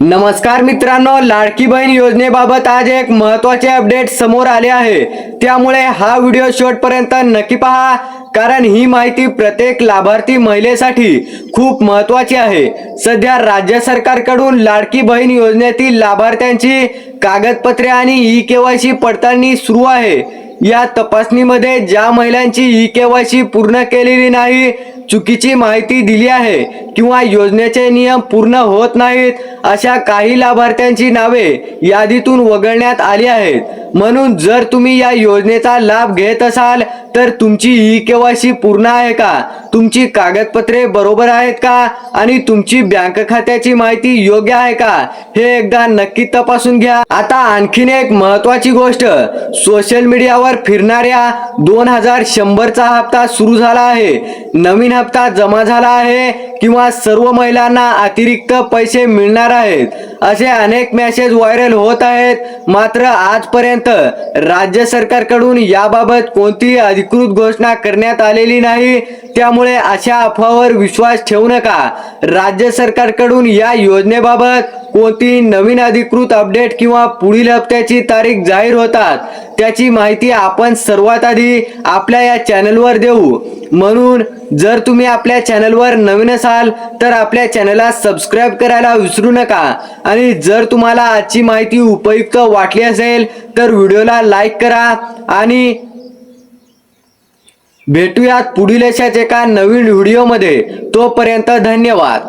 नमस्कार मित्रांनो, लाडकी बहीण योजनेबाबत आज एक महत्त्वाचे अपडेट समोर आले आहे। त्यामुळे हा व्हिडिओ शेवटपर्यंत नक्की पहा, कारण ही माहिती प्रत्येक लाभार्थी महिलेसाठी खूप महत्त्वाची आहे। सध्या राज्य सरकारकडून लाडकी बहीण योजनेतील लाभार्थ्यांची कागदपत्रे आणि ई-केवायसी पडताळणी सुरू आहे। या तपासणीमध्ये ज्या महिलांची ई-केवायसी पूर्ण केलेली नाही, चुकीची माहिती दिली आहे किंवा योजनेचे नियम पूर्ण होत नाहीत, अशा काही लाभार्थ्यांची नावे यादीतून वगळण्यात आली आहेत। म्हणून जर तुम्ही या योजनेचा लाभ घेत असाल तर तुमची ई-केवायसी पूर्ण आहे का, तुमची कागदपत्रे बरोबर आहेत का आणि तुमची बँक खात्याची माहिती योग्य आहे का, हे एकदा नक्की तपासून घ्या। आता आणखीन एक महत्त्वाची गोष्ट, सोशल मीडियावर फिरणाऱ्या 2100 चा हप्ता सुरू झाला आहे। नवीन हप्ता जमा झाला आहे किंवा सर्व महिलांना अतिरिक्त पैसे मिळणार आहेत, असे अनेक मेसेज व्हायरल होत आहेत। मात्र आजपर्यंत राज्य सरकारकडून याबाबत कोणतीही अधिकृत घोषणा करण्यात आलेली नाही, त्यामुळे अशा अफवावर विश्वास ठेवू नका। राज्य सरकारकडून या योजनेबाबत कोणतीही नवीन अधिकृत अपडेट किंवा पुढील हप्त्याची तारीख जाहीर होतात त्याची माहिती आपण सर्वात आधी आपल्या या चॅनलवर देऊ। म्हणून जर तुम्ही आपल्या चॅनलवर नवीन असाल तर आपल्या चॅनलला सबस्क्राइब करायला विसरू नका आणि जर तुम्हाला आजची माहिती उपयुक्त वाटली असेल तर व्हिडिओला लाईक करा आणि भेटूयात पुढील अशाच एका नवीन व्हिडिओमध्ये। तोपर्यंत धन्यवाद।